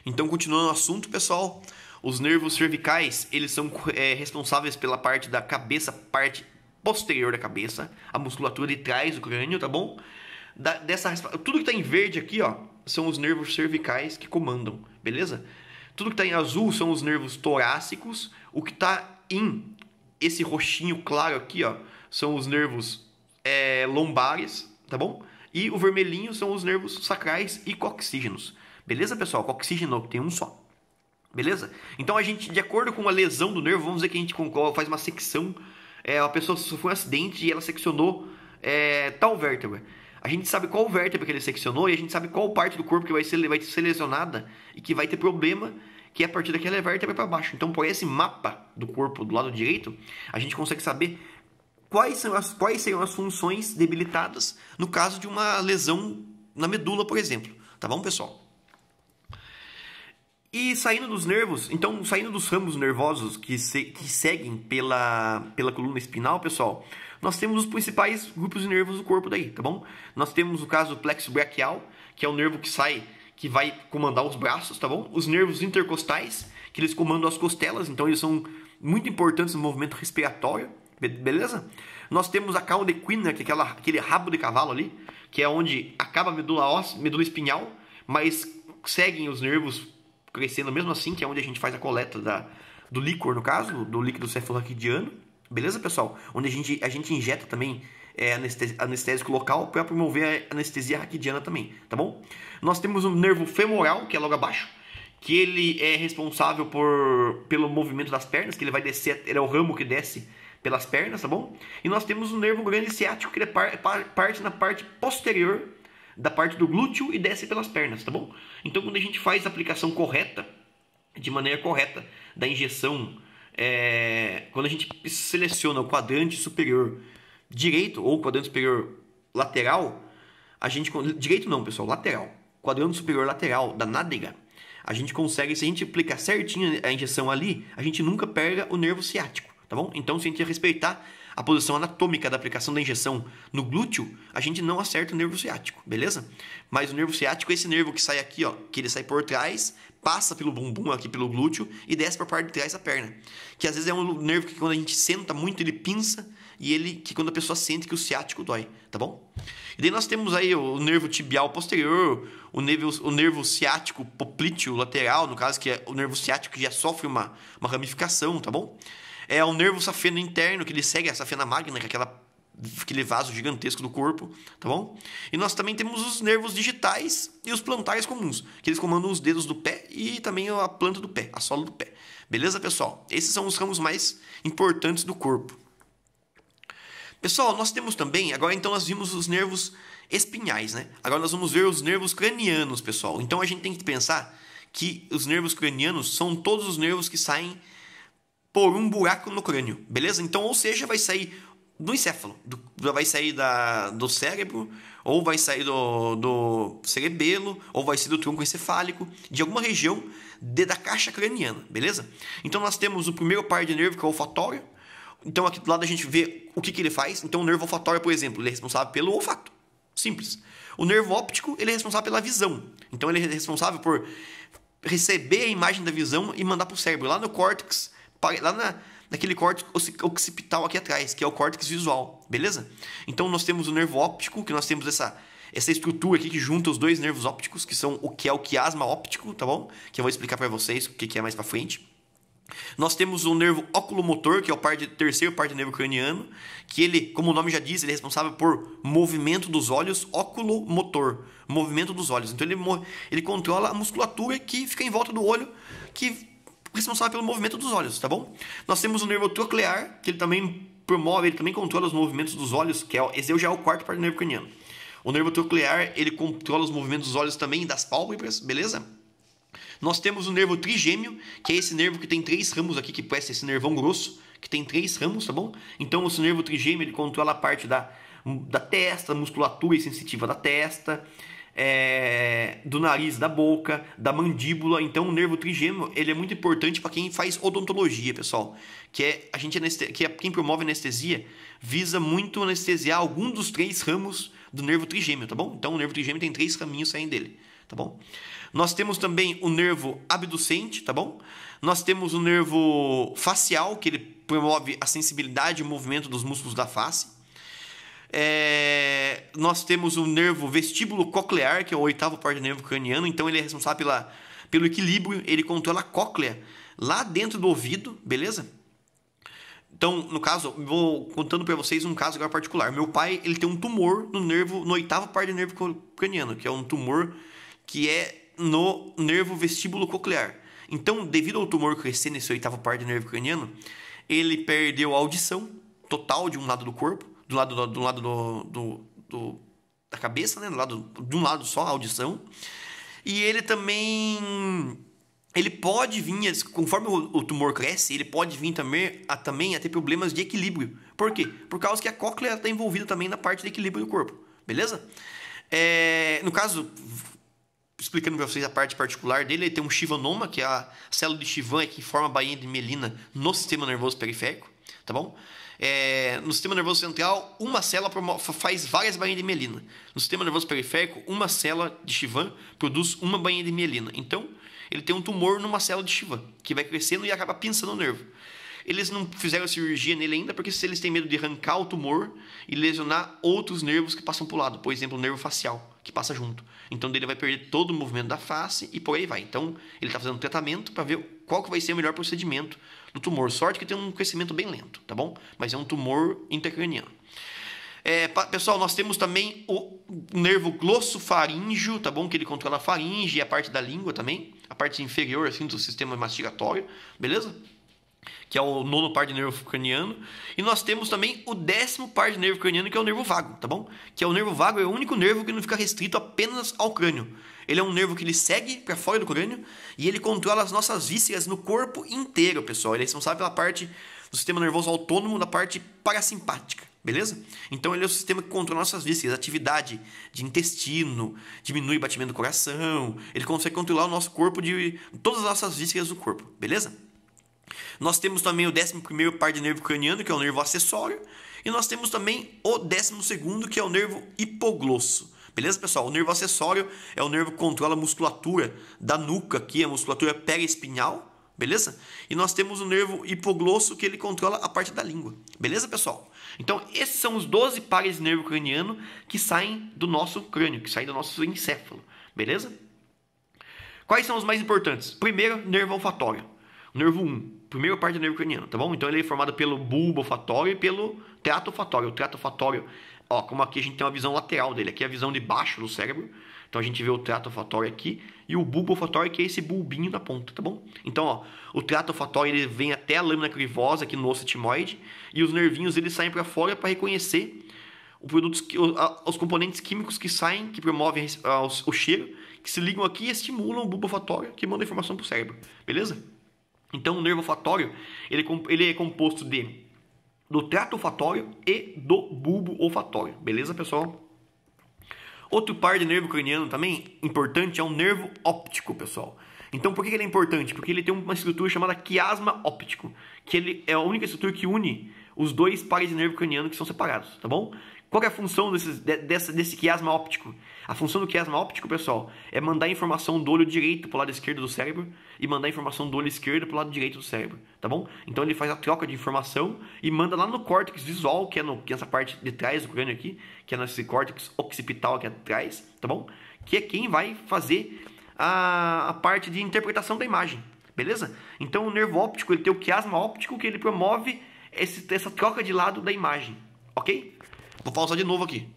Então, continuando o assunto, pessoal, os nervos cervicais, eles são responsáveis pela parte da cabeça, parte posterior da cabeça, a musculatura de trás do crânio, tá bom? Tudo que tá em verde aqui, ó, são os nervos cervicais que comandam, beleza? Tudo que tá em azul são os nervos torácicos, o que tá em esse roxinho claro aqui, ó, são os nervos lombares, tá bom? E o vermelhinho são os nervos sacrais e coxígenos. Beleza, pessoal? Coxígeno tem um só. Beleza? Então a gente, de acordo com a lesão do nervo, vamos dizer que a gente faz uma secção. A pessoa sofreu um acidente e ela seccionou tal vértebra. A gente sabe qual vértebra que ele seccionou e a gente sabe qual parte do corpo que vai ser lesionada e que vai ter problema, que é a partir daquela vértebra para baixo. Então, por esse mapa do corpo do lado direito, a gente consegue saber quais seriam as funções debilitadas no caso de uma lesão na medula, por exemplo. Tá bom, pessoal? E saindo dos nervos, então saindo dos ramos nervosos que seguem pela coluna espinal, pessoal, nós temos os principais grupos de nervos do corpo daí, tá bom? Nós temos o caso do plexo braquial, que é o nervo que vai comandar os braços, tá bom? Os nervos intercostais, que eles comandam as costelas, então eles são muito importantes no movimento respiratório, beleza? Nós temos a cauda equina, que é aquele rabo de cavalo ali, que é onde acaba a medula espinhal, mas seguem os nervos crescendo mesmo assim, que é onde a gente faz a coleta do líquor, no caso, do líquido cefalorraquidiano. Beleza, pessoal? Onde a gente injeta também anestésico local para promover a anestesia raquidiana também, tá bom? Nós temos o nervo femoral, que é logo abaixo, que ele é responsável pelo movimento das pernas, que ele vai descer, ele é o ramo que desce pelas pernas, tá bom? E nós temos o nervo grande ciático, que ele parte na parte posterior da parte do glúteo e desce pelas pernas, tá bom? Então, quando a gente faz a aplicação correta, de maneira correta, da injeção, quando a gente seleciona o quadrante superior direito ou o quadrante superior lateral, direito não, pessoal, lateral, quadrante superior lateral da nádega, a gente consegue, se a gente aplicar certinho a injeção ali, a gente nunca perde o nervo ciático, tá bom? Então, se a gente respeitar a posição anatômica da aplicação da injeção no glúteo, a gente não acerta o nervo ciático, beleza? Mas o nervo ciático é esse nervo que sai aqui, ó, que ele sai por trás, passa pelo bumbum aqui pelo glúteo e desce para a parte de trás da perna. Que às vezes é um nervo que quando a gente senta muito, ele pinça e que quando a pessoa sente que o ciático dói, tá bom? E daí nós temos aí o nervo tibial posterior, o nervo ciático poplíteo lateral, no caso que é o nervo ciático que já sofre uma ramificação, tá bom? É o nervo safeno interno, que ele segue a safena magna, que é aquele vaso gigantesco do corpo, tá bom? E nós também temos os nervos digitais e os plantares comuns, que eles comandam os dedos do pé e também a planta do pé, a sola do pé. Beleza, pessoal? Esses são os ramos mais importantes do corpo. Pessoal, nós temos também, agora então nós vimos os nervos espinhais, né? Agora nós vamos ver os nervos cranianos, pessoal. Então a gente tem que pensar que os nervos cranianos são todos os nervos que saem por um buraco no crânio, beleza? Então, ou seja, vai sair do encéfalo, vai sair do cérebro, ou vai sair do cerebelo, ou vai sair do tronco encefálico, de alguma região da caixa craniana, beleza? Então, nós temos o primeiro par de nervo, que é o olfatório. Então, aqui do lado a gente vê o que ele faz. Então, o nervo olfatório, por exemplo, ele é responsável pelo olfato. Simples. O nervo óptico, ele é responsável pela visão. Então, ele é responsável por receber a imagem da visão e mandar para o cérebro, lá no córtex, lá naquele córtex occipital aqui atrás, que é o córtex visual, beleza? Então nós temos o nervo óptico, que nós temos essa estrutura aqui que junta os dois nervos ópticos, que são o que é o quiasma óptico, tá bom? Que eu vou explicar para vocês o que é mais para frente. Nós temos o nervo oculomotor, que é o terceiro par de nervo craniano, que ele, como o nome já diz, ele é responsável por movimento dos olhos, oculomotor, movimento dos olhos. Então ele controla a musculatura que fica em volta do olho, que responsável pelo movimento dos olhos, tá bom? Nós temos o nervo troclear, que ele também controla os movimentos dos olhos, esse já é o quarto par do nervo craniano. O nervo troclear, ele controla os movimentos dos olhos também e das pálpebras, beleza? Nós temos o nervo trigêmeo, que é esse nervo que tem 3 ramos aqui, que parece esse nervão grosso, que tem 3 ramos, tá bom? Então, esse nervo trigêmeo, ele controla a parte da testa, musculatura e sensitiva da testa, do nariz, da boca, da mandíbula. Então o nervo trigêmeo, ele é muito importante para quem faz odontologia, pessoal, quem promove anestesia visa muito anestesiar algum dos 3 ramos do nervo trigêmeo, tá bom? Então o nervo trigêmeo tem 3 raminhos saindo dele, tá bom? Nós temos também o nervo abducente, tá bom? Nós temos o nervo facial, que ele promove a sensibilidade e o movimento dos músculos da face. Nós temos o nervo vestíbulo coclear, que é o oitavo par de nervo craniano. Então ele é responsável pelo equilíbrio, ele controla a cóclea lá dentro do ouvido, beleza? Então, no caso, vou contando para vocês um caso agora particular. Meu pai, ele tem um tumor no oitavo par de nervo craniano, que é um tumor que é no nervo vestíbulo coclear. Então, devido ao tumor crescer nesse oitavo par de nervo craniano, ele perdeu a audição total de um lado do corpo, do lado da cabeça, né? De um lado só a audição. E ele também... Ele pode vir, conforme o tumor cresce, ele pode vir também a ter problemas de equilíbrio. Por quê? Por causa que a cóclea está envolvida também na parte de equilíbrio do corpo. Beleza? No caso, explicando para vocês a parte particular dele, ele tem um chivanoma, que é a célula de Chivan que forma a bainha de mielina no sistema nervoso periférico. Tá bom? No sistema nervoso central, uma célula faz várias bainhas de mielina. No sistema nervoso periférico, uma célula de Chivan produz uma bainha de mielina. Então, ele tem um tumor numa célula de Chivan, que vai crescendo e acaba pinçando o nervo. Eles não fizeram cirurgia nele ainda, porque eles têm medo de arrancar o tumor e lesionar outros nervos que passam para o lado. Por exemplo, o nervo facial, que passa junto. Então, ele vai perder todo o movimento da face e por aí vai. Então, ele está fazendo um tratamento para ver qual que vai ser o melhor procedimento do tumor. Sorte que tem um crescimento bem lento, tá bom? Mas é um tumor intracraniano. Pessoal, nós temos também o nervo glossofaríngeo, tá bom? Que ele controla a faringe e a parte da língua também. A parte inferior, assim, do sistema mastigatório, beleza? Que é o nono par de nervo craniano. E nós temos também o 10º par de nervo craniano, que é o nervo vago, tá bom? Que é o nervo vago, é o único nervo que não fica restrito apenas ao crânio. Ele é um nervo que ele segue para fora do crânio e ele controla as nossas vísceras no corpo inteiro, pessoal. Ele é responsável pela parte do sistema nervoso autônomo, da parte parasimpática. Beleza? Então ele é o sistema que controla nossas vísceras, atividade de intestino, diminui o batimento do coração, ele consegue controlar o nosso corpo, de todas as nossas vísceras do corpo, beleza? Nós temos também o 11º par de nervo craniano, que é o nervo acessório, e nós temos também o 12º, que é o nervo hipoglosso. Beleza, pessoal? O nervo acessório é o nervo que controla a musculatura da nuca aqui, a musculatura perispinhal, beleza? E nós temos o nervo hipoglosso, que ele controla a parte da língua. Beleza, pessoal? Então, esses são os 12 pares de nervo craniano que saem do nosso crânio, que saem do nosso encéfalo. Beleza? Quais são os mais importantes? Primeiro, nervo olfatório. Nervo 1, primeiro par de nervo craniano, tá bom? Então, ele é formado pelo bulbo olfatório e pelo trato olfatório. O trato olfatório, ó, como aqui a gente tem uma visão lateral dele. Aqui é a visão de baixo do cérebro. Então, a gente vê o trato olfatório aqui e o bulbo olfatório, que é esse bulbinho na ponta, tá bom? Então, ó, o trato olfatório ele vem até a lâmina crivosa aqui no osso etimoide e os nervinhos eles saem para fora para reconhecer os componentes químicos que saem, que promovem o cheiro, que se ligam aqui e estimulam o bulbo olfatório, que manda informação para o cérebro, beleza? Então, o nervo olfatório ele é composto do trato olfatório e do bulbo olfatório, beleza, pessoal? Outro par de nervo craniano também importante é o nervo óptico, pessoal. Então, por que ele é importante? Porque ele tem uma estrutura chamada quiasma óptico, que ele é a única estrutura que une os dois pares de nervo craniano que são separados, tá bom? Qual é a função desse quiasma óptico? A função do quiasma óptico, pessoal, é mandar informação do olho direito para o lado esquerdo do cérebro e mandar informação do olho esquerdo para o lado direito do cérebro, tá bom? Então ele faz a troca de informação e manda lá no córtex visual, que é essa parte de trás do crânio aqui, que é nesse córtex occipital aqui atrás, tá bom? Que é quem vai fazer a parte de interpretação da imagem, beleza? Então o nervo óptico, ele tem o quiasma óptico, que ele promove essa troca de lado da imagem, ok? Vou pausar de novo aqui.